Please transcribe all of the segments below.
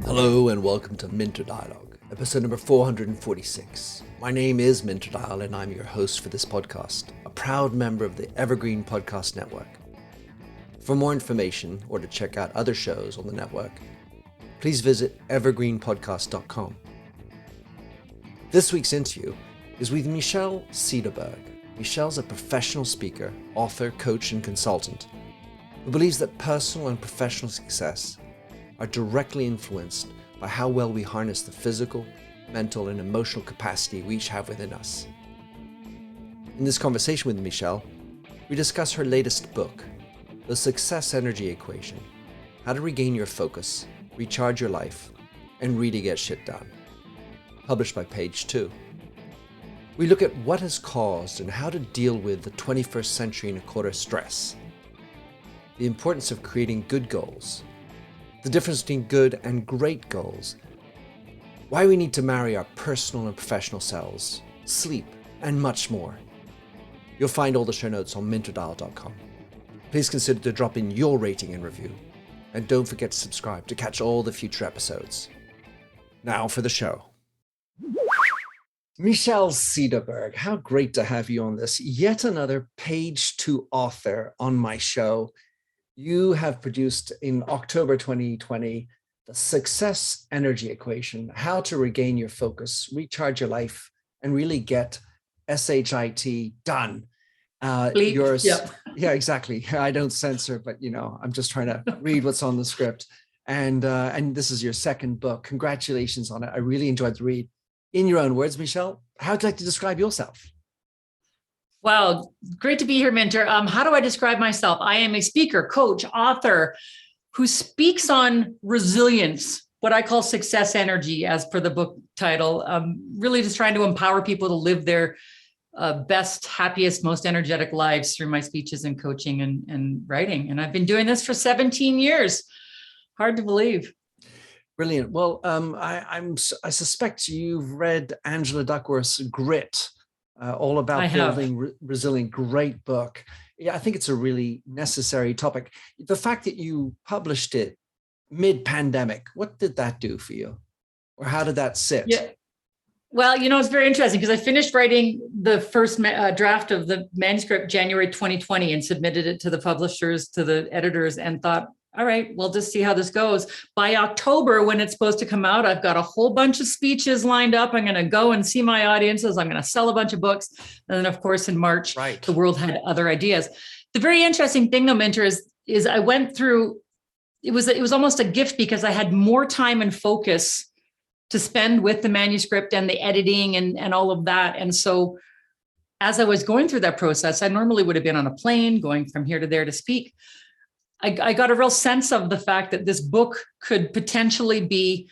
Hello and welcome to Minter Dialogue, episode number 446. My name is Minter Dial and I'm your host for this podcast, a proud member of the Evergreen Podcast Network. For more information or to check out other shows on the network, please visit evergreenpodcast.com. This week's interview is with Michelle Cederberg. Michelle's a professional speaker, author, coach, and consultant who believes that personal and professional success are directly influenced by how well we harness the physical, mental, and emotional capacity we each have within us. In this conversation with Michelle, we discuss her latest book, The Success Energy Equation: How to Regain Your Focus, Recharge Your Life, and Really Get Shit Done, published by Page 2. We look at what has caused and how to deal with the 21st century and a quarter stress, the importance of creating good goals, the difference between good and great goals, why we need to marry our personal and professional selves, sleep, and much more. You'll find all the show notes on minterdial.com. Please consider to drop in your rating and review, and don't forget to subscribe to catch all the future episodes. Now for the show. Michelle Cederberg, how great to have you on this. Yet another Page 2 author on my show. You have produced in October 2020, The Success Energy Equation: How to Regain Your Focus, Recharge Your Life, and Really Get SHIT Done. Yep. Yeah, exactly. I don't censor, but I'm just trying to read what's on the script. And this is your second book. Congratulations on it. I really enjoyed the read. In your own words, Michelle, how would you like to describe yourself? Wow, great to be here, Minter. How do I describe myself? I am a speaker, coach, author who speaks on resilience, what I call success energy, as per the book title. Really just trying to empower people to live their best, happiest, most energetic lives through my speeches and coaching and writing. And I've been doing this for 17 years. Hard to believe. Brilliant. Well, I suspect you've read Angela Duckworth's Grit, all about building resilient. Great book. Yeah, I think it's a really necessary topic. The fact that you published it mid-pandemic, what did that do for you? Or how did that sit? Yeah. Well, it's very interesting because I finished writing the first draft of the manuscript January 2020 and submitted it to the publishers, to the editors, and thought, all right, we'll just see how this goes. By October, when it's supposed to come out, I've got a whole bunch of speeches lined up. I'm going to go and see my audiences. I'm going to sell a bunch of books. And then, of course, in March, The world had other ideas. The very interesting thing, though, Minter, is I went through, it was almost a gift because I had more time and focus to spend with the manuscript and the editing and all of that. And so as I was going through that process, I normally would have been on a plane going from here to there to speak. I got a real sense of the fact that this book could potentially be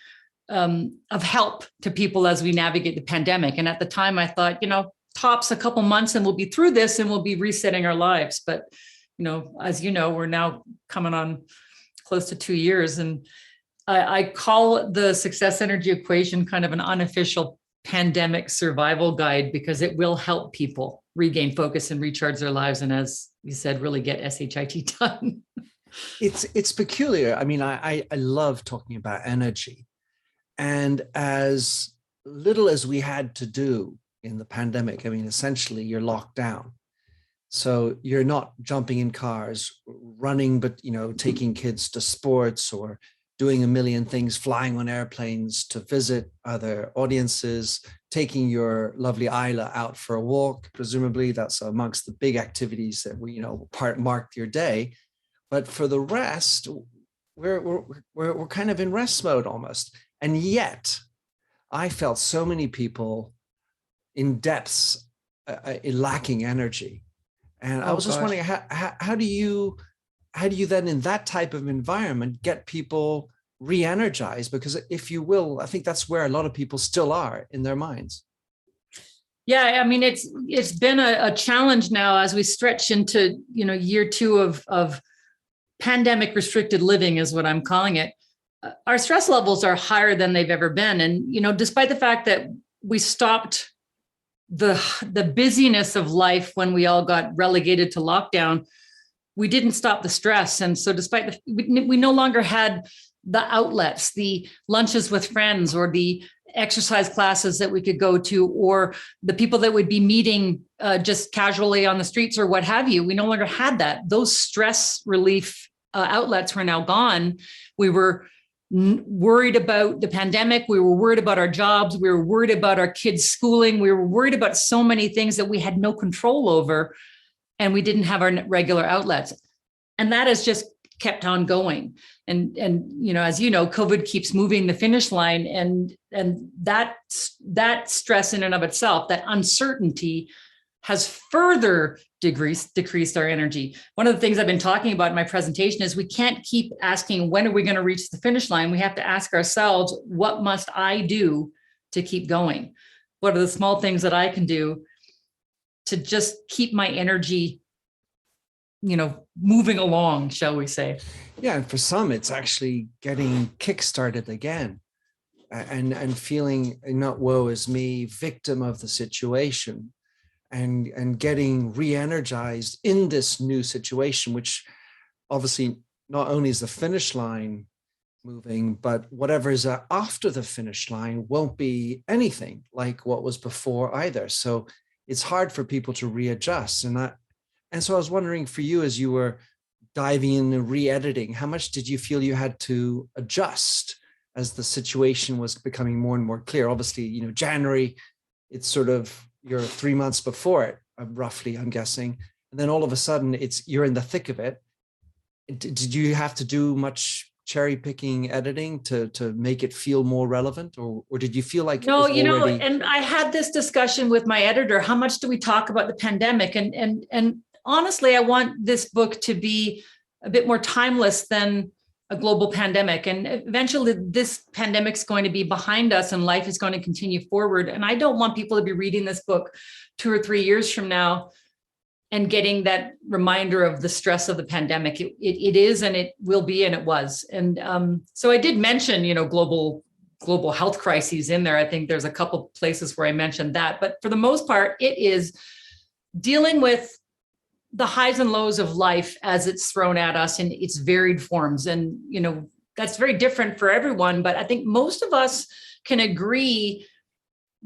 of help to people as we navigate the pandemic. And at the time I thought, tops a couple months and we'll be through this and we'll be resetting our lives. But, as you know, we're now coming on close to 2 years. And I call the Success Energy Equation kind of an unofficial pandemic survival guide because it will help people regain focus and recharge their lives. And as you said, really get SHIT done. It's peculiar. I mean, I love talking about energy. And as little as we had to do in the pandemic, I mean, essentially you're locked down. So you're not jumping in cars, running, but, taking kids to sports or doing a million things, flying on airplanes to visit other audiences, taking your lovely Isla out for a walk. Presumably that's amongst the big activities that marked your day. But for the rest, we're kind of in rest mode almost. And yet I felt so many people in depths lacking energy. And I was just wondering, how do you then in that type of environment get people re-energized? Because if you will, I think that's where a lot of people still are in their minds. Yeah, I mean, it's been a challenge now as we stretch into, year 2 of pandemic restricted living is what I'm calling it. Our stress levels are higher than they've ever been. And, despite the fact that we stopped the busyness of life when we all got relegated to lockdown, we didn't stop the stress. And so despite we no longer had the outlets, the lunches with friends, or the exercise classes that we could go to, or the people that would be meeting just casually on the streets or what have you. We no longer had that. Those stress relief outlets were now gone. We were worried about the pandemic. We were worried about our jobs. We were worried about our kids' schooling. We were worried about so many things that we had no control over, and we didn't have our regular outlets. And that has just kept on going. And as you know, COVID keeps moving the finish line, and that stress in and of itself, that uncertainty, has further decreased our energy. One of the things I've been talking about in my presentation is we can't keep asking, when are we going to reach the finish line? We have to ask ourselves, what must I do to keep going? What are the small things that I can do to just keep my energy, moving along, shall we say? Yeah, and for some, it's actually getting kickstarted again, and feeling not woe is me, victim of the situation, and getting re-energized in this new situation, which obviously not only is the finish line moving, but whatever is after the finish line won't be anything like what was before either. So it's hard for people to readjust. And so I was wondering, for you, as you were diving in and re-editing, how much did you feel you had to adjust as the situation was becoming more and more clear? Obviously, January, it's sort of you're 3 months before it, roughly, I'm guessing. And then all of a sudden you're in the thick of it. Did you have to do much cherry picking editing to make it feel more relevant, or did you feel like no, it was already... and I had this discussion with my editor, how much do we talk about the pandemic? And honestly, I want this book to be a bit more timeless than a global pandemic. And eventually this pandemic's going to be behind us and life is going to continue forward. And I don't want people to be reading this book 2 or 3 years from now and getting that reminder of the stress of the pandemic. It is, and it will be, and it was. And so I did mention, global health crises in there. I think there's a couple places where I mentioned that, but for the most part, it is dealing with the highs and lows of life as it's thrown at us in its varied forms. And, that's very different for everyone, but I think most of us can agree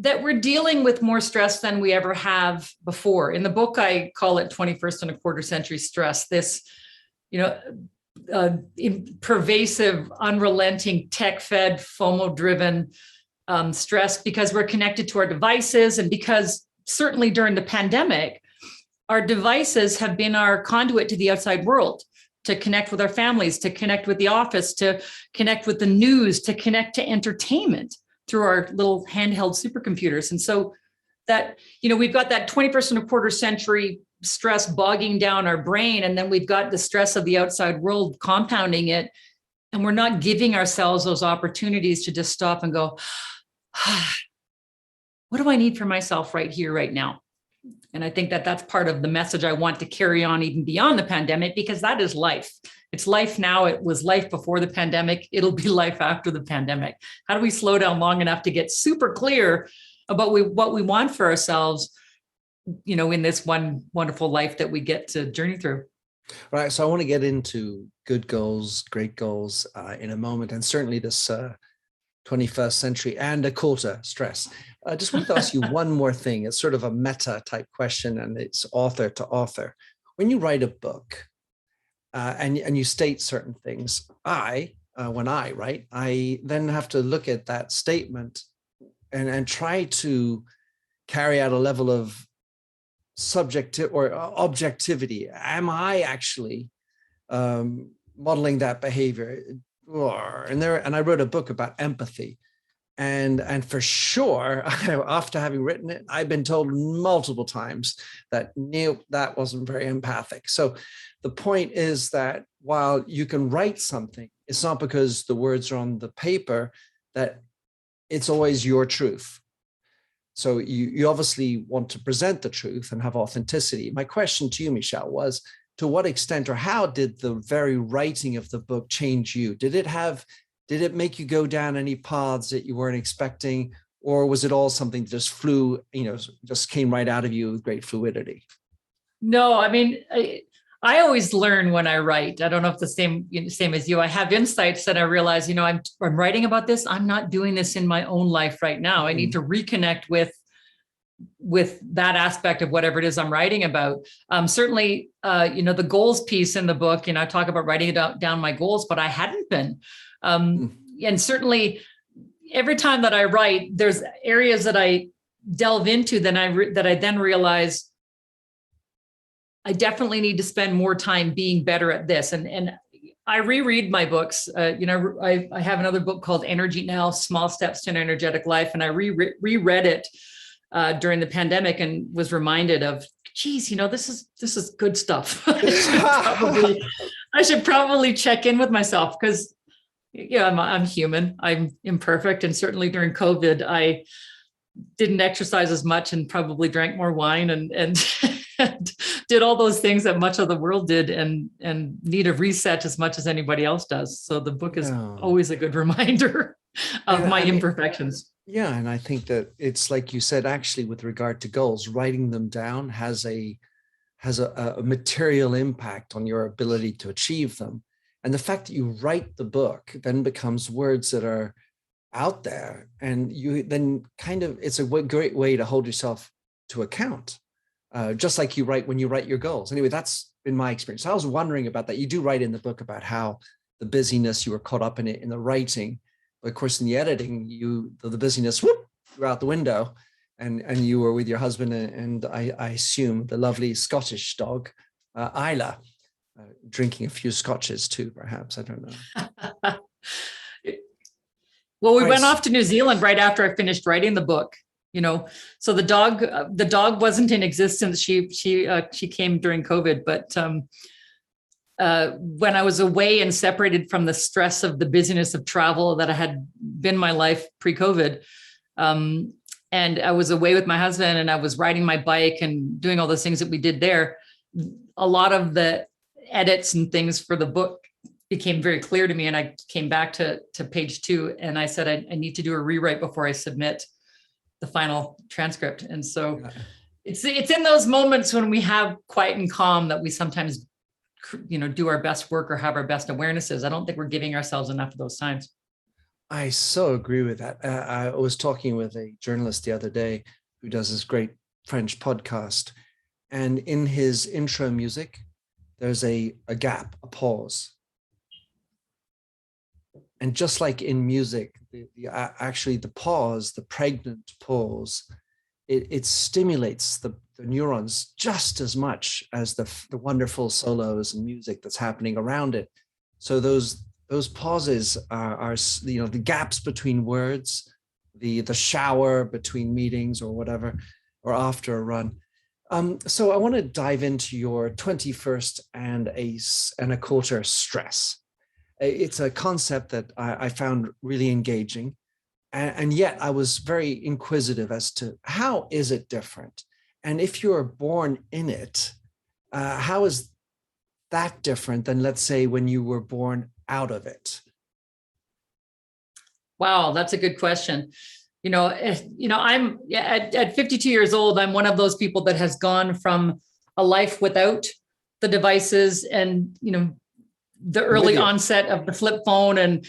that we're dealing with more stress than we ever have before. In the book, I call it 21st and a quarter century stress, this, pervasive, unrelenting, tech-fed, FOMO-driven stress, because we're connected to our devices, and because certainly during the pandemic, our devices have been our conduit to the outside world, to connect with our families, to connect with the office, to connect with the news, to connect to entertainment through our little handheld supercomputers. And so that, we've got that 21st and a quarter century stress bogging down our brain. And then we've got the stress of the outside world compounding it. And we're not giving ourselves those opportunities to just stop and go, what do I need for myself right here, right now? And I think that that's part of the message I want to carry on even beyond the pandemic, because that is life. It's life now. It was life before the pandemic. It'll be life after the pandemic. How do we slow down long enough to get super clear about what we want for ourselves, in this one wonderful life that we get to journey through? Right. So I want to get into good goals, great goals in a moment, and certainly this 21st century and a quarter stress. I just wanted to ask you one more thing. It's sort of a meta type question, and it's author to author. When you write a book and you state certain things, when I write, I then have to look at that statement and try to carry out a level of subjective or objectivity. Am I actually modeling that behavior? And I wrote a book about empathy, and for sure, after having written it, I've been told multiple times that that wasn't very empathic. So the point is that while you can write something, it's not because the words are on the paper that it's always your truth. So you obviously want to present the truth and have authenticity. My question to you, Michelle, was, to what extent or how did the very writing of the book change you? Did it make you go down any paths that you weren't expecting, or was it all something that just flew, just came right out of you with great fluidity? No, I mean, I always learn when I write. I don't know if the same as you. I have insights that I realize, I'm writing about this. I'm not doing this in my own life right now. I need to reconnect with that aspect of whatever it is I'm writing about. Certainly, the goals piece in the book, I talk about writing down my goals, but I hadn't been. And certainly every time that I write, there's areas that I delve into that I then realize I definitely need to spend more time being better at this. And I reread my books. I have another book called Energy Now, Small Steps to an Energetic Life. And I reread it during the pandemic and was reminded of, geez, this is good stuff. I should probably check in with myself because, I'm human. I'm imperfect. And certainly during COVID, I didn't exercise as much and probably drank more wine and did all those things that much of the world did and need a reset as much as anybody else does. So the book is always a good reminder of my imperfections. Yeah. And I think that it's like you said, actually, with regard to goals, writing them down has a material impact on your ability to achieve them. And the fact that you write the book then becomes words that are out there, and you then it's a great way to hold yourself to account, just like you write when you write your goals. Anyway, that's been my experience. I was wondering about that. You do write in the book about how the busyness, you were caught up in it in the writing, but of course in the editing, the busyness threw out the window, and you were with your husband and I assume the lovely Scottish dog, Isla, drinking a few scotches too, perhaps. I don't know. Well, we went off to New Zealand right after I finished writing the book, so the dog wasn't in existence. She came during COVID, but when I was away and separated from the stress of the busyness of travel that had been my life pre-COVID, and I was away with my husband and I was riding my bike and doing all those things that we did there, a lot of the edits and things for the book became very clear to me. And I came back to page 2 and I said, I need to do a rewrite before I submit the final transcript. And so it's in those moments when we have quiet and calm that we sometimes, do our best work or have our best awarenesses. I don't think we're giving ourselves enough of those times. I so agree with that. I was talking with a journalist the other day who does this great French podcast. And in his intro music, there's a gap, a pause. And just like in music, actually the pause, the pregnant pause, it stimulates the neurons just as much as the wonderful solos and music that's happening around it. So those pauses are the gaps between words, the shower between meetings or whatever, or after a run. So I want to dive into your 21st and a quarter stress. It's a concept that I found really engaging. And yet I was very inquisitive as to how is it different? And if you're born in it, how is that different than, let's say, when you were born out of it? Wow, that's a good question. I'm at 52 years old, I'm one of those people that has gone from a life without the devices and, the early onset of the flip phone and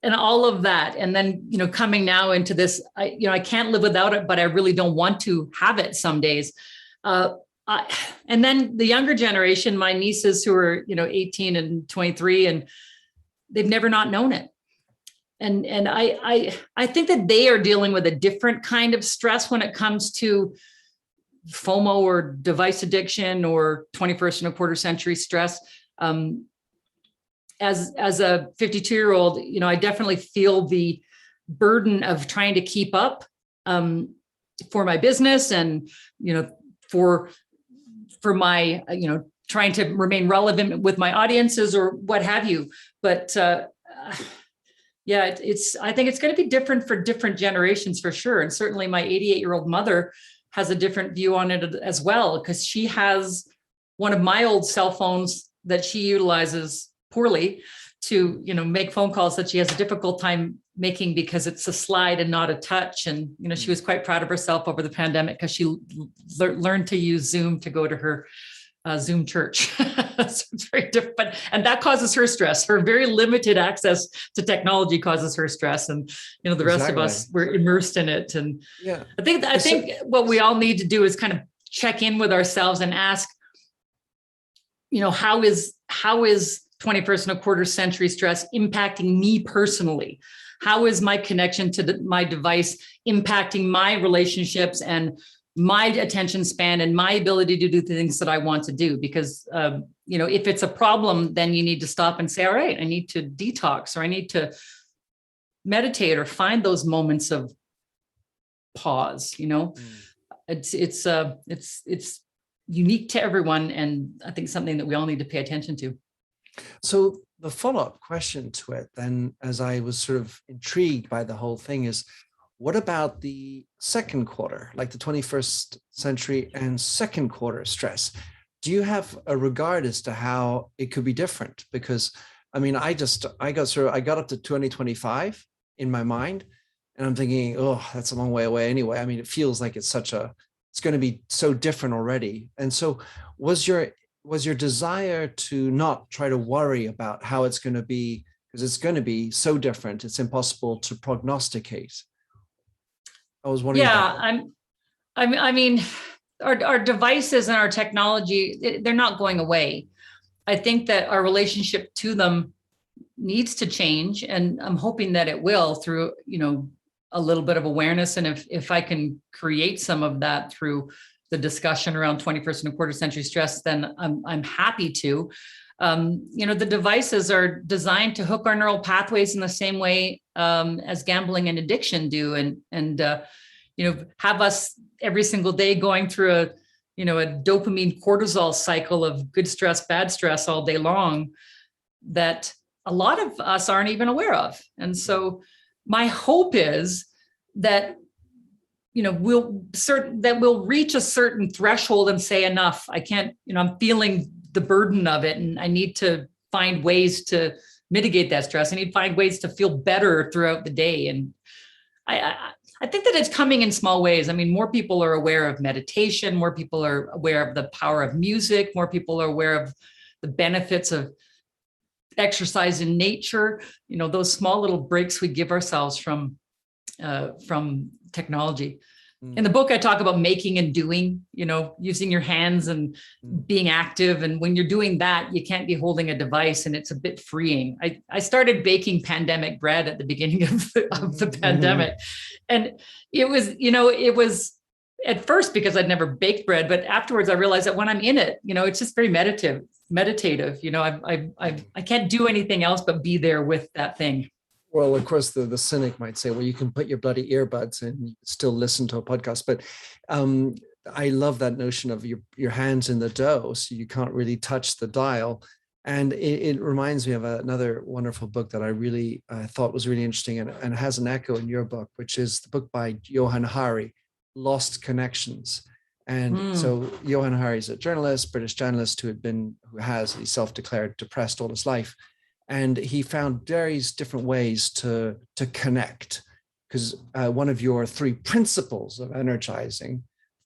all of that. And then, coming now into this, I can't live without it, but I really don't want to have it some days. And then the younger generation, my nieces who are, 18 and 23, and they've never not known it. And I think that they are dealing with a different kind of stress when it comes to FOMO or device addiction or 21st and a quarter century stress. As a 52-year-old, I definitely feel the burden of trying to keep up for my business and, for my, trying to remain relevant with my audiences or what have you. But I think it's going to be different for different generations for sure. And certainly my 88-year-old mother has a different view on it as well, because she has one of my old cell phones that she utilizes poorly to, make phone calls that she has a difficult time making because it's a slide and not a touch. And, she was quite proud of herself over the pandemic because she learned to use Zoom to go to her Zoom church. So it's very different, and that causes her stress. Her very limited access to technology causes her stress, and the rest of us, we're immersed in it. And yeah, I think what we all need to do is kind of check in with ourselves and ask, how is 21st and a quarter century stress impacting me personally? How is my connection to my device impacting my relationships and my attention span and my ability to do the things that I want to do? Because, if it's a problem, then you need to stop and say, all right, I need to detox, or I need to meditate, or find those moments of pause. It's unique to everyone. And I think something that we all need to pay attention to. So the follow-up question to it then, as I was sort of intrigued by the whole thing, is what about the second quarter, like the 21st century and second quarter stress? Do you have a regard as to how it could be different? Because I mean, I got up to 2025 in my mind, and I'm thinking, oh, that's a long way away anyway. I mean, it feels like it's going to be so different already. And so was your desire to not try to worry about how it's going to be, because it's going to be so different, it's impossible to prognosticate? I was wondering. Yeah, I mean, our devices and our technology, they're not going away. I think that our relationship to them needs to change, and I'm hoping that it will through, a little bit of awareness. And if I can create some of that through the discussion around 21st and a quarter century stress, then I'm happy to. The devices are designed to hook our neural pathways in the same way as gambling and addiction do, and have us every single day going through a dopamine cortisol cycle of good stress, bad stress all day long that a lot of us aren't even aware of. And so my hope is that we'll reach a certain threshold and say, enough. I can't, I'm feeling the burden of it, and I need to find ways to mitigate that stress. I need to find ways to feel better throughout the day. And I think that it's coming in small ways. I mean, more people are aware of meditation, more people are aware of the power of music, more people are aware of the benefits of exercise in nature, those small little breaks we give ourselves from technology. In the book, I talk about making and doing, using your hands and being active. And when you're doing that, you can't be holding a device, and it's a bit freeing. I started baking pandemic bread at the beginning of the pandemic. And it was at first because I'd never baked bread, but afterwards I realized that when I'm in it, it's just very meditative. I can't do anything else but be there with that thing. Well, of course, the cynic might say, well, you can put your bloody earbuds in and still listen to a podcast. But I love that notion of your hands in the dough, so you can't really touch the dial. And it reminds me of another wonderful book that I really thought was really interesting, and has an echo in your book, which is the book by Johann Hari, Lost Connections. And so Johann Hari is a journalist, British journalist he's self-declared depressed all his life. And he found various different ways to connect, because one of your three principles of energizing,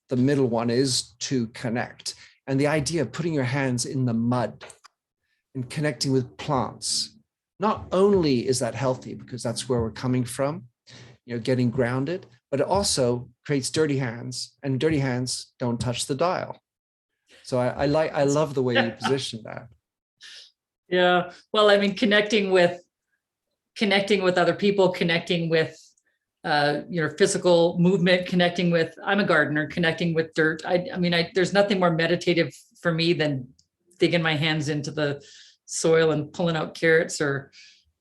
the middle one is to connect. And the idea of putting your hands in the mud and connecting with plants, not only is that healthy because that's where we're coming from, getting grounded, but it also creates dirty hands, and dirty hands don't touch the dial. So I love the way you position that. Yeah. Well, I mean, connecting with other people, connecting with physical movement, connecting with, I'm a gardener, connecting with dirt. There's nothing more meditative for me than digging my hands into the soil and pulling out carrots or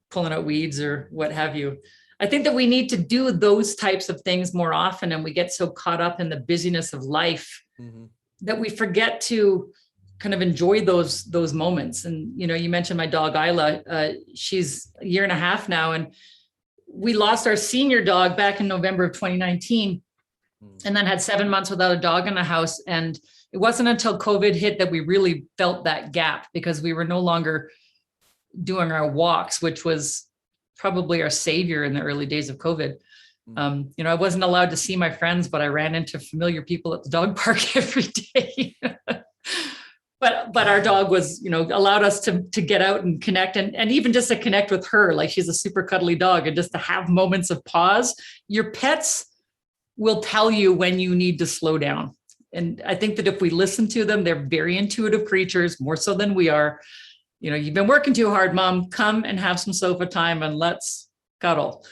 pulling out weeds or what have you. I think that we need to do those types of things more often, and we get so caught up in the busyness of life that we forget to kind of enjoy those moments. And, you mentioned my dog, Isla, she's a year and a half now. And we lost our senior dog back in November of 2019, and then had 7 months without a dog in the house. And it wasn't until COVID hit that we really felt that gap, because we were no longer doing our walks, which was probably our savior in the early days of COVID. I wasn't allowed to see my friends, but I ran into familiar people at the dog park every day. but our dog was, allowed us to get out and connect, and even just to connect with her. Like, she's a super cuddly dog, and just to have moments of pause. Your pets will tell you when you need to slow down. And I think that if we listen to them, they're very intuitive creatures, more so than we are. You've been working too hard, Mom. Come and have some sofa time and let's cuddle.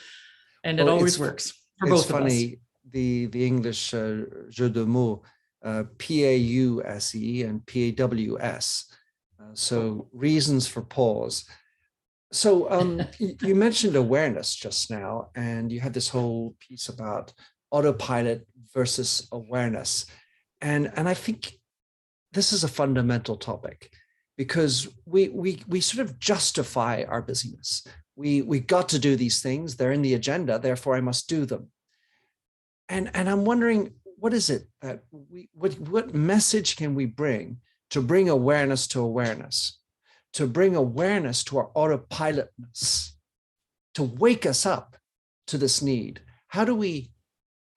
And it always works for both of us. It's funny, the English jeu de mots, PAUSE and PAWS. So reasons for pause. So you mentioned awareness just now, and you had this whole piece about autopilot versus awareness. And I think this is a fundamental topic, because we sort of justify our busyness. We got to do these things. They're in the agenda, therefore I must do them. And I'm wondering, what is it that what message can we bring to bring awareness to awareness, to bring awareness to our autopilotness, to wake us up to this need? How do we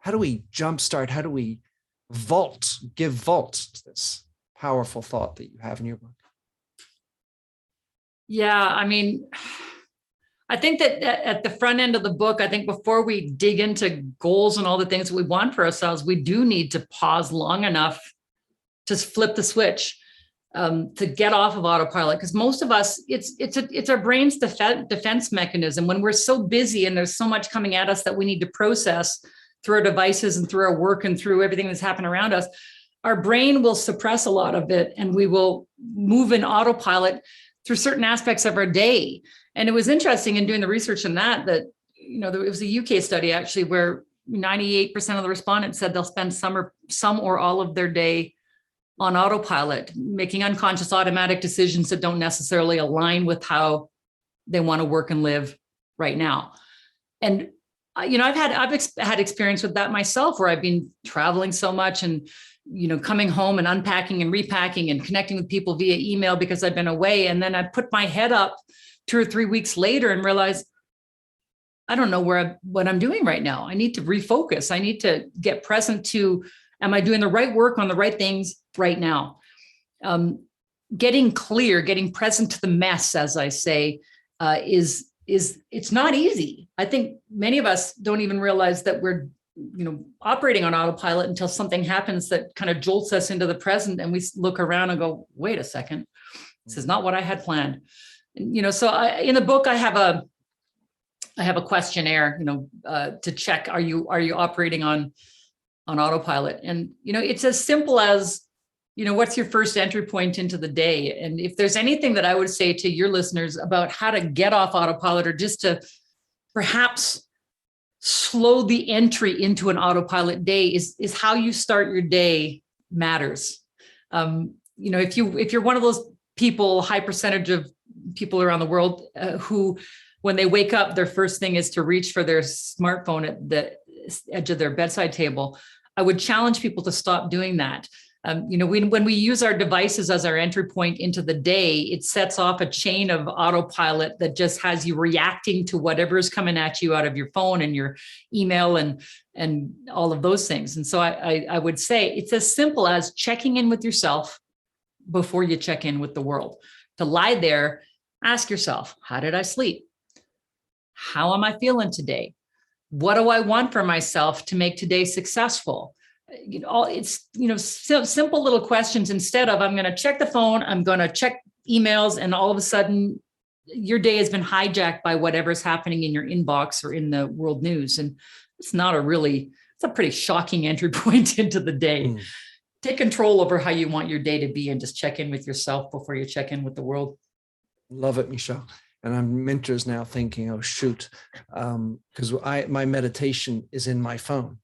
jumpstart? How do we give vault to this powerful thought that you have in your book? Yeah, I mean, I think that at the front end of the book, I think before we dig into goals and all the things that we want for ourselves, we do need to pause long enough to flip the switch, to get off of autopilot. Because most of us, it's our brain's defense mechanism. When we're so busy and there's so much coming at us that we need to process through our devices and through our work and through everything that's happening around us, our brain will suppress a lot of it, and we will move in autopilot through certain aspects of our day. And it was interesting in doing the research on that it was a UK study actually, where 98% of the respondents said they'll spend some or all of their day on autopilot, making unconscious automatic decisions that don't necessarily align with how they want to work and live right now. And I've had experience with that myself, where I've been traveling so much and coming home and unpacking and repacking and connecting with people via email because I've been away. And then I put my head up 2 or 3 weeks later and realize I don't know what I'm doing right now. I need to refocus. I need to get present to, am I doing the right work on the right things right now? Getting clear, getting present to the mess, as I say, it's not easy. I think many of us don't even realize that we're operating on autopilot until something happens that kind of jolts us into the present, and we look around and go, wait a second, this is not what I had planned. And, so in the book, I have a questionnaire, to check, are you operating on autopilot? And, it's as simple as, what's your first entry point into the day? And if there's anything that I would say to your listeners about how to get off autopilot, or just to perhaps slow the entry into an autopilot day, is how you start your day matters. If you're one of those people, high percentage of people around the world who, when they wake up, their first thing is to reach for their smartphone at the edge of their bedside table, I would challenge people to stop doing that. When we use our devices as our entry point into the day, it sets off a chain of autopilot that just has you reacting to whatever is coming at you out of your phone and your email and all of those things. And so I would say it's as simple as checking in with yourself before you check in with the world. To lie there, ask yourself, how did I sleep? How am I feeling today? What do I want for myself to make today successful? It's simple little questions, instead of, I'm going to check the phone, I'm going to check emails, and all of a sudden your day has been hijacked by whatever's happening in your inbox or in the world news. And it's a pretty shocking entry point into the day. Take control over how you want your day to be, and just check in with yourself before you check in with the world. Love it, Michelle. And I'm mentors now thinking, oh shoot, because my meditation is in my phone.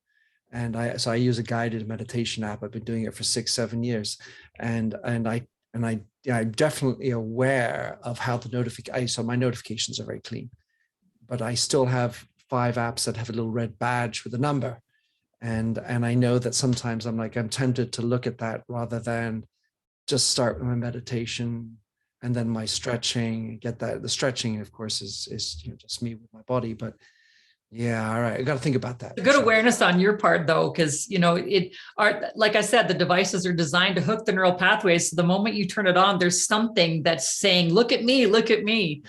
And I use a guided meditation app. I've been doing it for 6-7 years, and I'm definitely aware of how so my notifications are very clean, but I still have 5 apps that have a little red badge with a number, and I know that sometimes I'm tempted to look at that rather than just start with my meditation and then my stretching. Get that the stretching, of course, is just me with my body, but Yeah. All right. I got to think about that. A good awareness on your part, though, because like I said, the devices are designed to hook the neural pathways. So the moment you turn it on, there's something that's saying, "Look at me, look at me."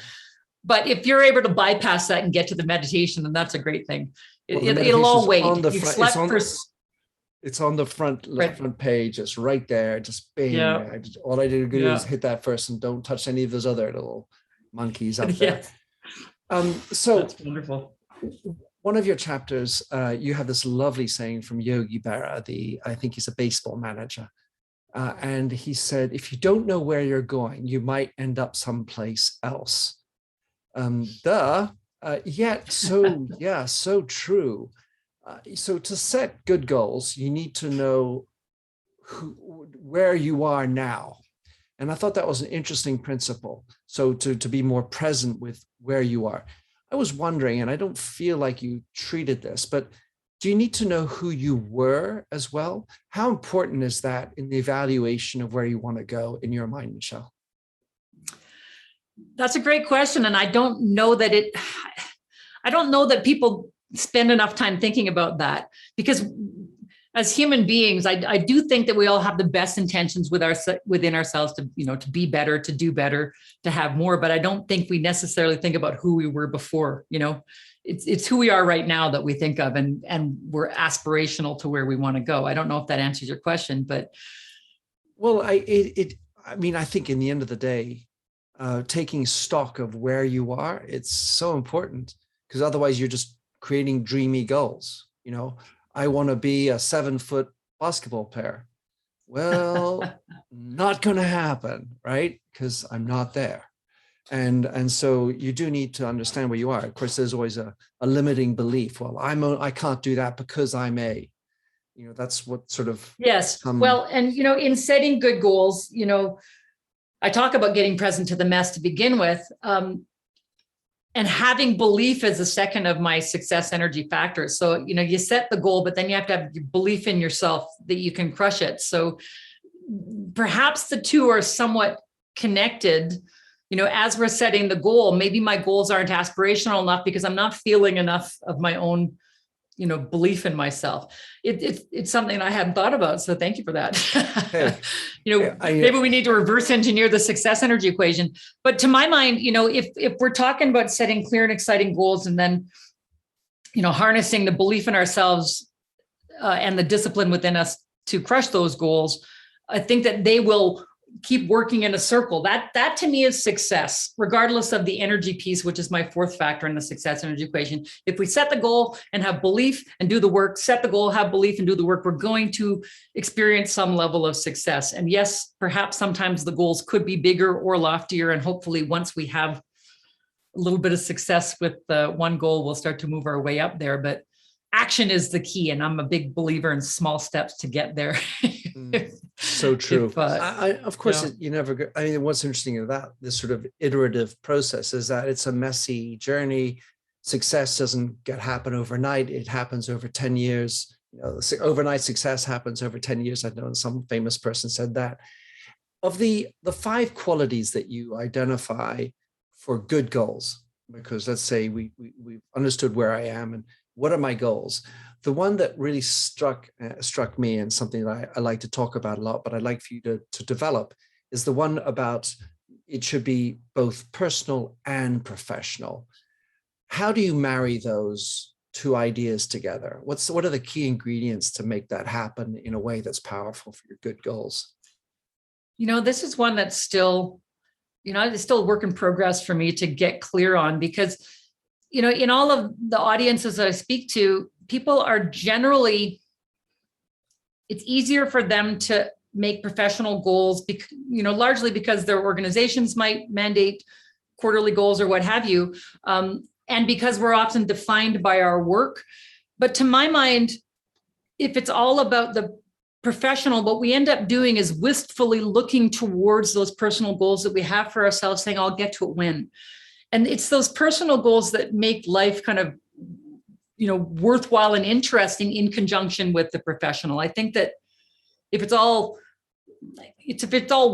But if you're able to bypass that and get to the meditation, then that's a great thing. It'll all wait. You've slept for. It's on the front page. It's right there. Just bing. Yeah. All I did is hit that first and don't touch any of those other little monkeys up there. So that's wonderful. One of your chapters, you have this lovely saying from Yogi Berra, I think he's a baseball manager. And he said, if you don't know where you're going, you might end up someplace else. Yet so true. So to set good goals, you need to know where you are now. And I thought that was an interesting principle. So to be more present with where you are. I was wondering, and I don't feel like you treated this, but do you need to know who you were as well? How important is that in the evaluation of where you want to go in your mind, Michelle? That's a great question. And I don't know that people spend enough time thinking about that, because as human beings, I do think that we all have the best intentions within ourselves to be better, to do better, to have more. But I don't think we necessarily think about who we were before. It's who we are right now that we think of, and we're aspirational to where we want to go. I don't know if that answers your question, but well, I think in the end of the day, taking stock of where you are, it's so important, because otherwise you're just creating dreamy goals. I want to be a 7-foot basketball player. Well, not going to happen, right? Because I'm not there. And so you do need to understand where you are. Of course, there's always a limiting belief. Well, I can't do that because I'm that's what sort of. Yes. Well, and, in setting good goals, I talk about getting present to the mess to begin with. And having belief as a second of my success energy factors. So, you set the goal, but then you have to have belief in yourself that you can crush it. So perhaps the two are somewhat connected. As we're setting the goal, maybe my goals aren't aspirational enough because I'm not feeling enough of my own, belief in myself. It's something I hadn't thought about. So thank you for that. Hey, maybe we need to reverse engineer the success energy equation. But to my mind, if we're talking about setting clear and exciting goals, and then, harnessing the belief in ourselves and the discipline within us to crush those goals, I think that they will keep working in a circle. That to me is success, regardless of the energy piece, which is my fourth factor in the success energy equation. If we set the goal and have belief and do the work, set the goal, have belief and do the work, we're going to experience some level of success. And yes, perhaps sometimes the goals could be bigger or loftier. And hopefully once we have a little bit of success with one goal, we'll start to move our way up there. But action is the key. And I'm a big believer in small steps to get there. So true. Of course, what's interesting about this sort of iterative process is that it's a messy journey. Success doesn't happen overnight. It happens over 10 years. Overnight success happens over 10 years. I know some famous person said that. Of the 5 qualities that you identify for good goals, because let's say we've understood where I am and what are my goals. The one that really struck me, and something that I like to talk about a lot, but I'd like for you to develop, is the one about it should be both personal and professional. How do you marry those 2 ideas together? What are the key ingredients to make that happen in a way that's powerful for your good goals? This is one that's still, it's still a work in progress for me to get clear on, because, in all of the audiences that I speak to, people are generally, it's easier for them to make professional goals, largely because their organizations might mandate quarterly goals or what have you. And because we're often defined by our work. But to my mind, if it's all about the professional, what we end up doing is wistfully looking towards those personal goals that we have for ourselves, saying, I'll get to it when. And it's those personal goals that make life kind of, worthwhile and interesting in conjunction with the professional. I think that if it's all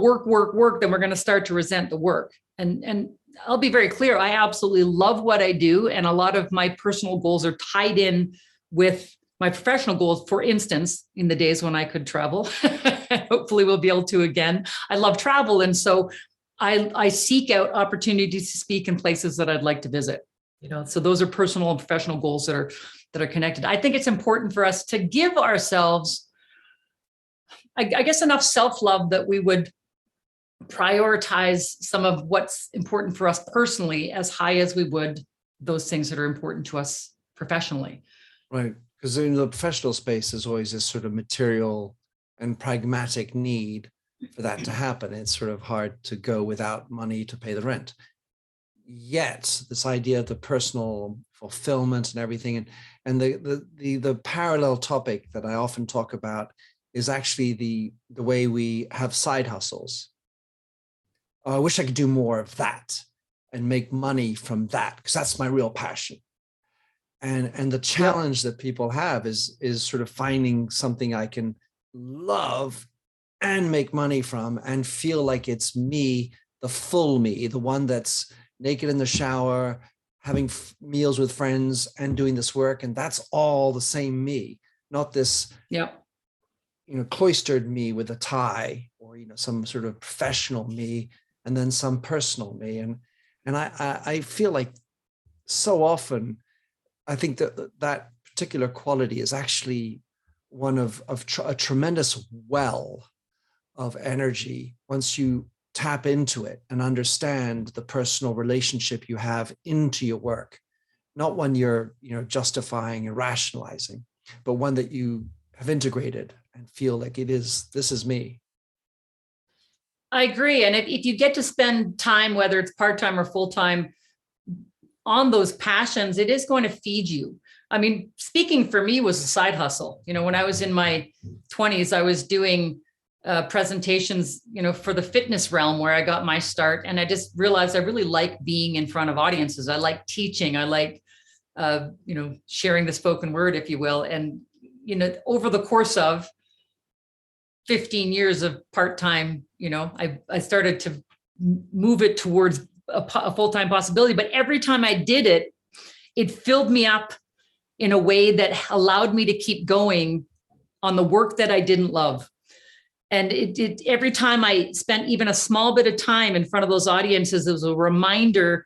work, then we're going to start to resent the work. And I'll be very clear, I absolutely love what I do. And a lot of my personal goals are tied in with my professional goals. For instance, in the days when I could travel, hopefully we'll be able to again. I love travel. And so I seek out opportunities to speak in places that I'd like to visit. So those are personal and professional goals that are connected. I think it's important for us to give ourselves, I guess, enough self-love that we would prioritize some of what's important for us personally as high as we would those things that are important to us professionally. Right. Because in the professional space, there's always this sort of material and pragmatic need for that to happen. It's sort of hard to go without money to pay the rent. Yet this idea of the personal fulfillment and everything, and the parallel topic that I often talk about is actually the way we have side hustles. I wish I could do more of that and make money from that, because that's my real passion. And the challenge that people have is sort of finding something I can love and make money from and feel like it's me, the full me, the one that's naked in the shower, having meals with friends and doing this work. And that's all the same me, not this cloistered me with a tie, or some sort of professional me, and then some personal me. And I feel like so often, I think that particular quality is actually one of a tremendous well of energy once you tap into it and understand the personal relationship you have into your work, not one you're justifying and rationalizing, but one that you have integrated and feel like this is me. I agree. And if you get to spend time, whether it's part-time or full-time, on those passions, it is going to feed you. I mean, speaking for me was a side hustle. When I was in my 20s, I was doing presentations, for the fitness realm where I got my start. And I just realized I really like being in front of audiences. I like teaching. I like, sharing the spoken word, if you will. And, over the course of 15 years of part-time, I started to move it towards a full-time possibility. But every time I did it, it filled me up in a way that allowed me to keep going on the work that I didn't love. And every time I spent even a small bit of time in front of those audiences, it was a reminder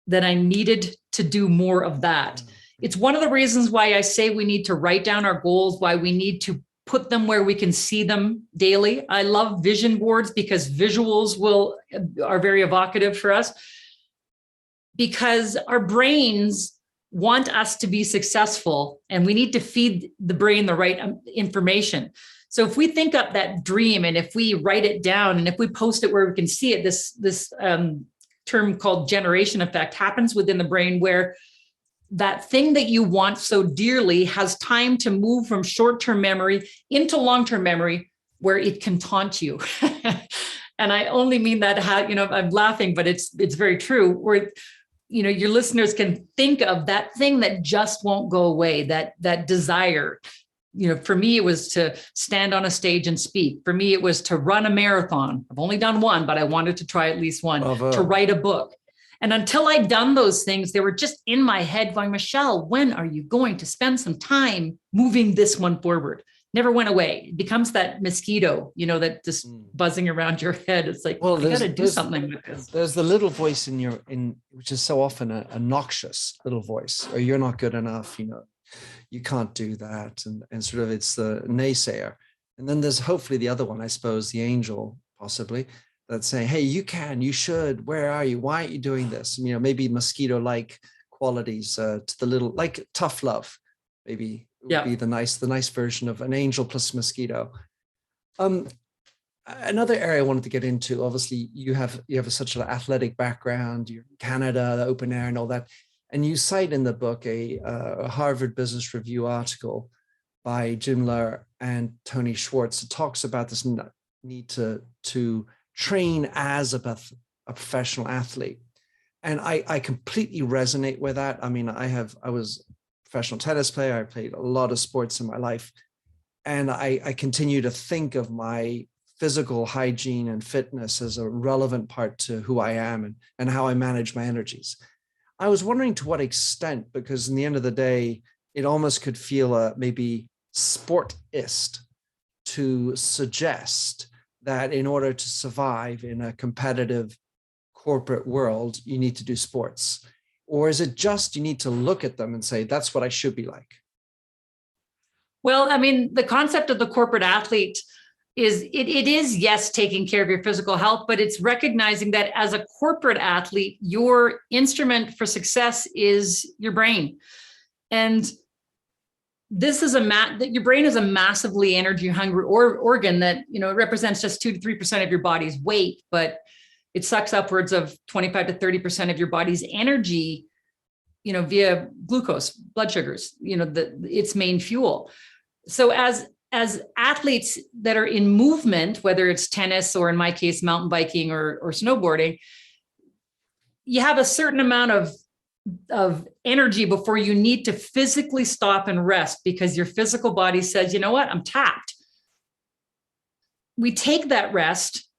that I needed to do more of that. It's one of the reasons why I say we need to write down our goals, why we need to put them where we can see them daily. I love vision boards because visuals are very evocative for us, because our brains want us to be successful and we need to feed the brain the right information. So if we think up that dream and if we write it down and if we post it where we can see it, this term called generation effect happens within the brain, where that thing that you want so dearly has time to move from short-term memory into long-term memory, where it can taunt you. And I only mean that, I'm laughing, but it's very true, where, your listeners can think of that thing that just won't go away, that desire. For me, it was to stand on a stage and speak. For me, it was to run a marathon. I've only done one, but I wanted to try at least one. To write a book. And until I'd done those things, they were just in my head going, Michelle, when are you going to spend some time moving this one forward? Never went away. It becomes that mosquito, that just buzzing around your head. It's like, well, I got to do something with this. There's the little voice which is so often a noxious little voice, or you're not good enough, you can't do that. And sort of it's the naysayer. And then there's hopefully the other one, I suppose, the angel, possibly, that's saying, hey, you can, you should, where are you? Why aren't you doing this? Maybe mosquito-like qualities to the little, like tough love, maybe would be the nice version of an angel plus mosquito. Another area I wanted to get into, obviously you have such an athletic background, you're in Canada, the open air and all that. And you cite in the book a Harvard Business Review article by Jim Loehr and Tony Schwartz that talks about this need to train as a professional athlete. And I completely resonate with that. I mean, I was a professional tennis player. I played a lot of sports in my life. And I continue to think of my physical hygiene and fitness as a relevant part to who I am and how I manage my energies. I was wondering to what extent, because in the end of the day, it almost could feel maybe sportist to suggest that in order to survive in a competitive corporate world, you need to do sports. Or is it just you need to look at them and say, that's what I should be like? Well, I mean, the concept of the corporate athlete is it is, yes, taking care of your physical health, but it's recognizing that as a corporate athlete, your instrument for success is your brain. And this is that your brain is a massively energy hungry organ that, it represents just 2 to 3% of your body's weight, but it sucks upwards of 25 to 30% of your body's energy, via glucose, blood sugars, its main fuel. So as athletes that are in movement, whether it's tennis or in my case, mountain biking or snowboarding, you have a certain amount of energy before you need to physically stop and rest because your physical body says, you know what, I'm tapped. We take that rest,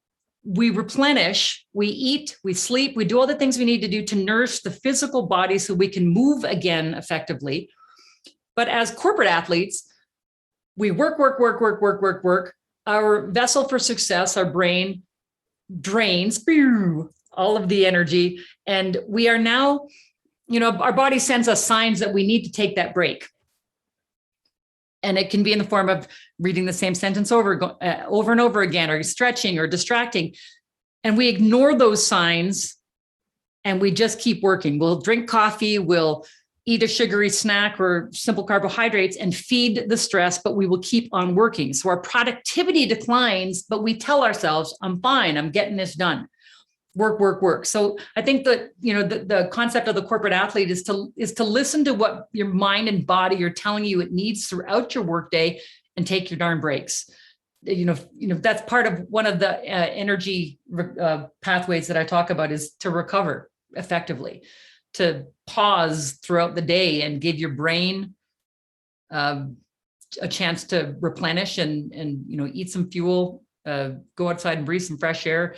we replenish, we eat, we sleep, we do all the things we need to do to nourish the physical body so we can move again effectively. But as corporate athletes, we work. Our vessel for success, our brain, drains all of the energy. And we are now, our body sends us signs that we need to take that break. And it can be in the form of reading the same sentence over and over again, or stretching or distracting. And we ignore those signs and we just keep working. We'll drink coffee, we'll eat a sugary snack or simple carbohydrates and feed the stress, but we will keep on working. So our productivity declines, but we tell ourselves, I'm fine, I'm getting this done. Work. So I think that, the concept of the corporate athlete is to listen to what your mind and body are telling you it needs throughout your workday and take your darn breaks. That's part of one of the energy pathways that I talk about is to recover effectively, to pause throughout the day and give your brain a chance to replenish and eat some fuel, go outside and breathe some fresh air.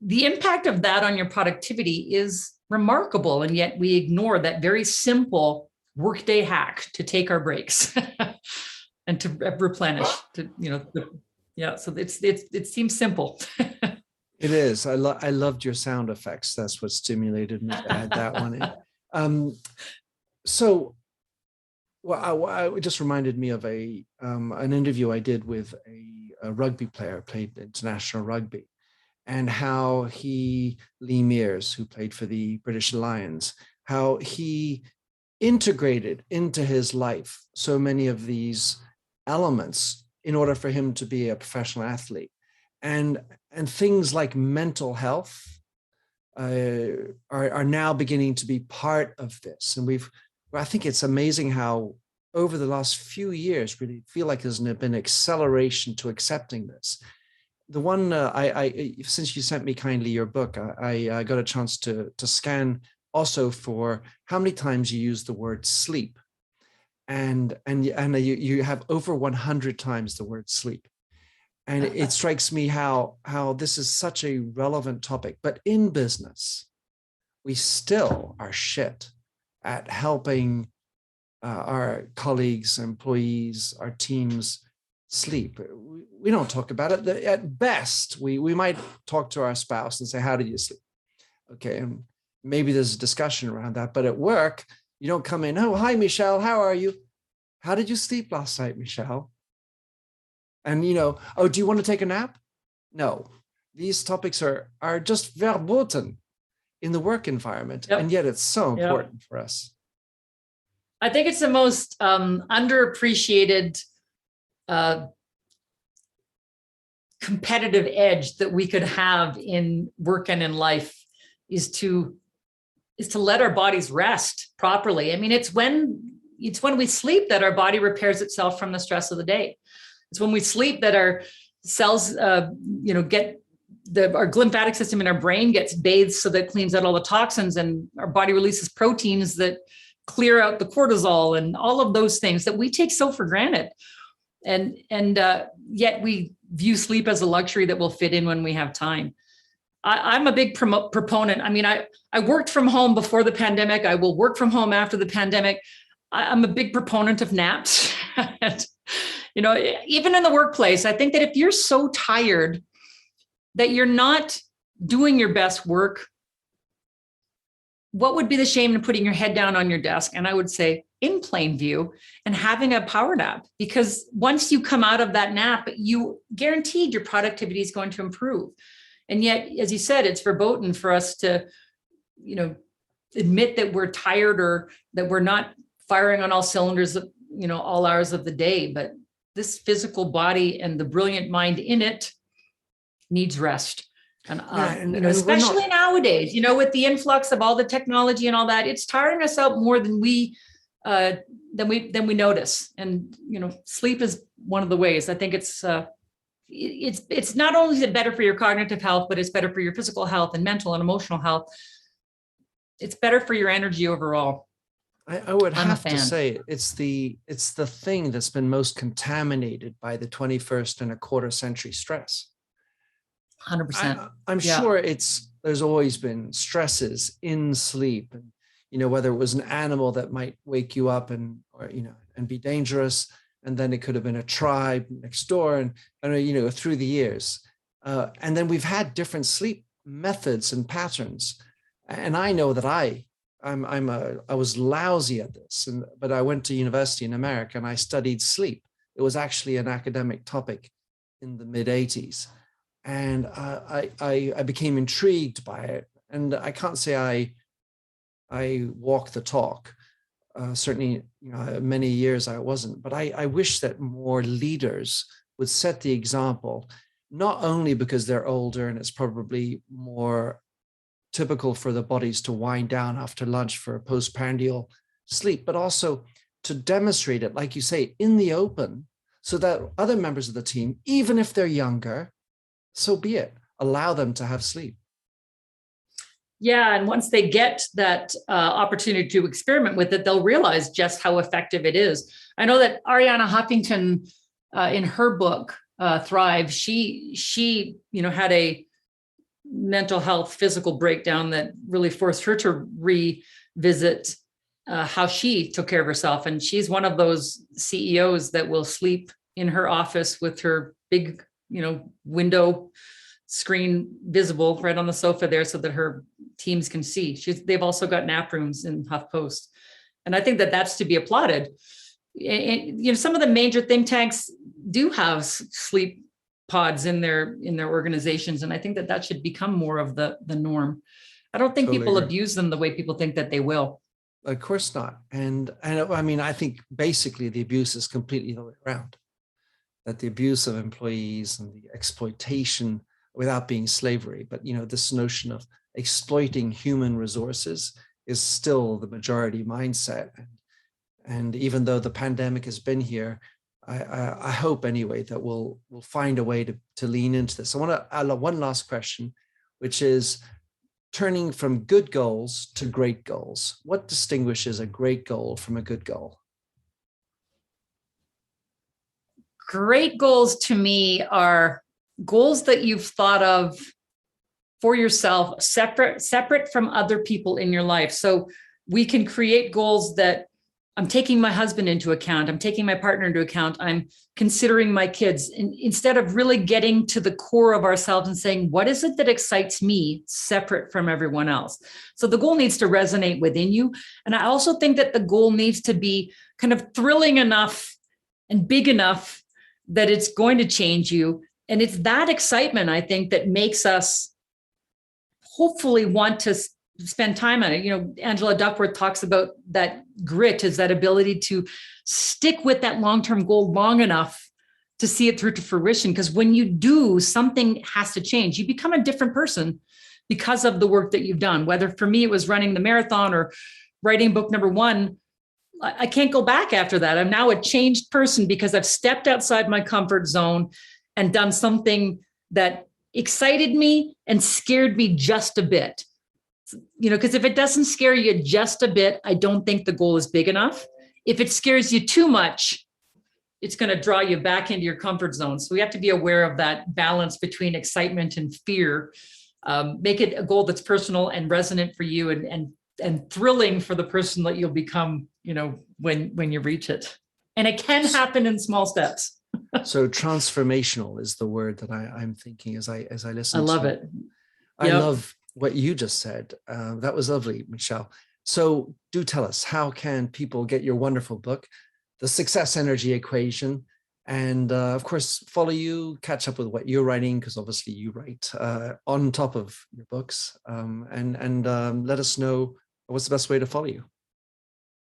The impact of that on your productivity is remarkable. And yet we ignore that very simple workday hack to take our breaks and to replenish, so it seems simple. It is. I loved your sound effects. That's what stimulated me to add that one in. It just reminded me of an interview I did with a rugby player, played international rugby, and how Lee Mears, who played for the British Lions, how he integrated into his life so many of these elements in order for him to be a professional athlete. And things like mental health are now beginning to be part of this. And I think it's amazing how over the last few years, really feel like there's been acceleration to accepting this. The one since you sent me kindly your book, I got a chance to scan also for how many times you use the word sleep, and you have over 100 times the word sleep, and it strikes me how this is such a relevant topic. But in business, we still are shit at helping our colleagues, employees, our teams sleep. We don't talk about it. At best, we might talk to our spouse and say, how did you sleep? Okay, and maybe there's a discussion around that. But at work, you don't come in, oh, hi, Michelle, how are you? How did you sleep last night, Michelle? And, oh, do you want to take a nap? No. These topics are just verboten in the work environment. Yep. And yet it's so important for us. I think it's the most underappreciated competitive edge that we could have in work and in life is to let our bodies rest properly. I mean, it's when we sleep that our body repairs itself from the stress of the day. It's when we sleep that our cells, get our lymphatic system in our brain gets bathed so that it cleans out all the toxins, and our body releases proteins that clear out the cortisol and all of those things that we take so for granted. And yet we view sleep as a luxury that will fit in when we have time. I'm a big proponent. I mean, I worked from home before the pandemic. I will work from home after the pandemic. I'm a big proponent of naps. And, even in the workplace, I think that if you're so tired that you're not doing your best work, what would be the shame in putting your head down on your desk? And I would say in plain view and having a power nap, because once you come out of that nap, you guaranteed your productivity is going to improve. And yet, as you said, it's verboten for us to, admit that we're tired or that we're not firing on all cylinders, all hours of the day. But this physical body and the brilliant mind in it needs rest. And, especially nowadays, with the influx of all the technology and all that, it's tiring us out more than we notice. And, sleep is one of the ways. I think it's not only is it better for your cognitive health, but it's better for your physical health and mental and emotional health. It's better for your energy overall. I would have to say it's the thing that's been most contaminated by the 21st and a quarter century stress. 100%. I'm sure there's always been stresses in sleep, and whether it was an animal that might wake you up and be dangerous, and then it could have been a tribe next door, and through the years, and then we've had different sleep methods and patterns, and I know that I was lousy at this, but I went to university in America and I studied sleep. It was actually an academic topic in the mid 80s. And I became intrigued by it. And I can't say I walk the talk. Certainly, many years I wasn't. But I wish that more leaders would set the example, not only because they're older and it's probably more typical for the bodies to wind down after lunch for a postprandial sleep, but also to demonstrate it, like you say, in the open, so that other members of the team, even if they're younger, so be it, allow them to have sleep. Yeah, and once they get that opportunity to experiment with it, they'll realize just how effective it is. I know that Arianna Huffington, in her book, Thrive, she had a mental health physical breakdown that really forced her to revisit how she took care of herself. And she's one of those CEOs that will sleep in her office with her big, window screen visible right on the sofa there so that her teams can see. They've also got nap rooms in HuffPost. And I think that that's to be applauded. And, some of the major think tanks do have sleep pods in their organizations. And I think that should become more of the norm. I don't think people abuse them the way people think that they will. Of course not. And I mean, I think basically the abuse is completely the way around. That the abuse of employees and the exploitation, without being slavery, but this notion of exploiting human resources is still the majority mindset. And even though the pandemic has been here, I hope anyway that we'll find a way to lean into this. I want to add one last question, which is turning from good goals to great goals. What distinguishes a great goal from a good goal? Great goals to me are goals that you've thought of for yourself, separate from other people in your life. So we can create goals that I'm taking my husband into account. I'm taking my partner into account. I'm considering my kids. And instead of really getting to the core of ourselves and saying, what is it that excites me separate from everyone else? So the goal needs to resonate within you. And I also think that the goal needs to be kind of thrilling enough and big enough that it's going to change you. And it's that excitement, I think, that makes us hopefully want to spend time on it. Angela Duckworth talks about that grit is that ability to stick with that long-term goal long enough to see it through to fruition. Because when you do, something has to change. You become a different person because of the work that you've done. Whether for me, it was running the marathon or writing book number 1, I can't go back after that. I'm now a changed person because I've stepped outside my comfort zone and done something that excited me and scared me just a bit. Because if it doesn't scare you just a bit, I don't think the goal is big enough. If it scares you too much, it's going to draw you back into your comfort zone. So we have to be aware of that balance between excitement and fear. Make it a goal that's personal and resonant for you, and thrilling for the person that you'll become, when you reach it. And it can happen in small steps. So transformational is the word that I'm thinking as I listen. I love it. I love what you just said. That was lovely, Michelle. So do tell us, how can people get your wonderful book, The Success Energy Equation, and of course, follow you, catch up with what you're writing, because obviously you write on top of your books, and let us know what's the best way to follow you.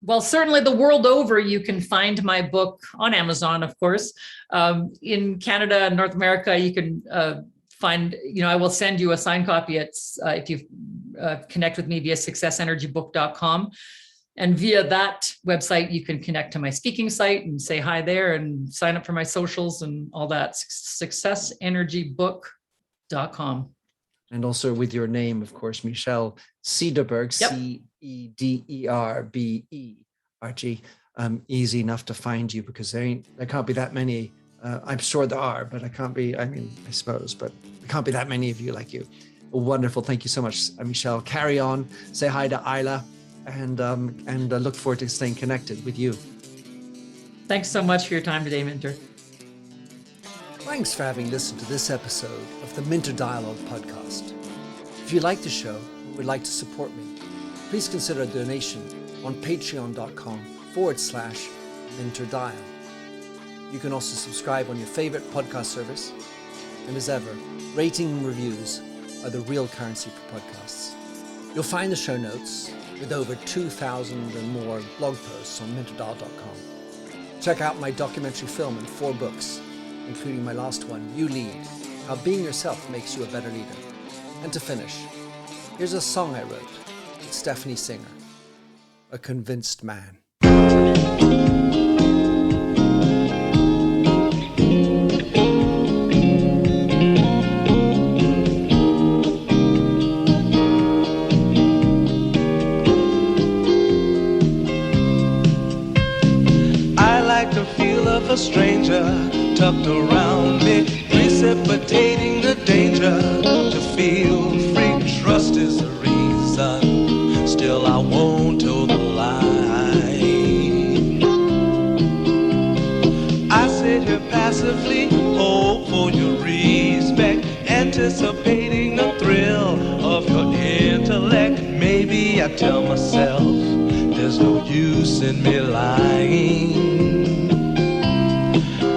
Well, certainly the world over, you can find my book on Amazon, of course. In Canada and North America, you can find, I will send you a signed copy if you connect with me via successenergybook.com. And via that website, you can connect to my speaking site and say hi there and sign up for my socials and all that. Successenergybook.com. And also with your name, of course, Michelle Cederberg, Cederberg. Easy enough to find you, because there can't be that many. I'm sure there are, but I suppose, but there can't be that many of you like you. Wonderful. Thank you so much, Michelle. Carry on. Say hi to Isla, and look forward to staying connected with you. Thanks so much for your time today, Minter. Thanks for having listened to this episode of the Minter Dialogue podcast. If you like the show and would like to support me, please consider a donation on patreon.com/MinterDial. You can also subscribe on your favorite podcast service. And as ever, rating and reviews are the real currency for podcasts. You'll find the show notes with over 2,000 and more blog posts on minterdial.com. Check out my documentary film and 4 books, including my last one, You Lead, How Being Yourself Makes You a Better Leader. And to finish, here's a song I wrote with Stephanie Singer, A Convinced Man. A stranger tucked around me, precipitating the danger to feel free. Trust is the reason, still I won't toe the line. I sit here passively, hope for your respect, anticipating the thrill of your intellect. Maybe I tell myself there's no use in me lying.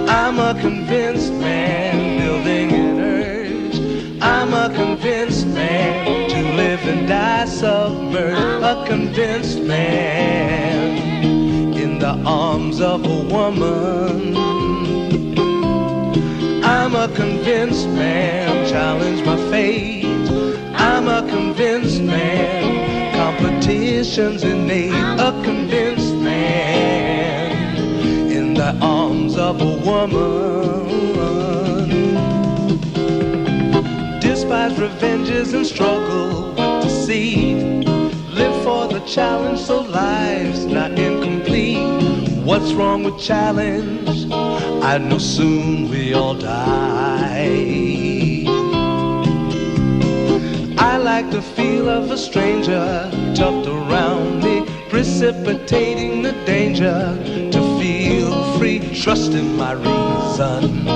I'm a convinced man, building an urge. I'm a convinced man, to live and die submerged. A convinced man, in the arms of a woman. I'm a convinced man, challenge my fate. I'm a convinced man, competition's innate. A convinced man, in the arms of a woman. Despise revenges and struggle with deceit. Live for the challenge so life's not incomplete. What's wrong with challenge? I know soon we all die. I like the feel of a stranger tucked around me, precipitating the danger to feel free. Trust in my reason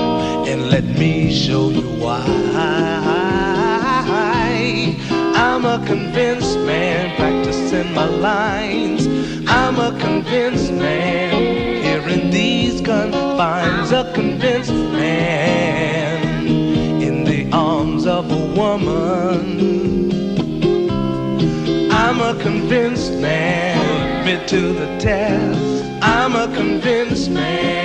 and let me show you why. I'm a convinced man, practicing my lines. I'm a convinced man, here in these confines. A convinced man, in the arms of a woman. I'm a convinced man, admit to the test. I'm a convinced man.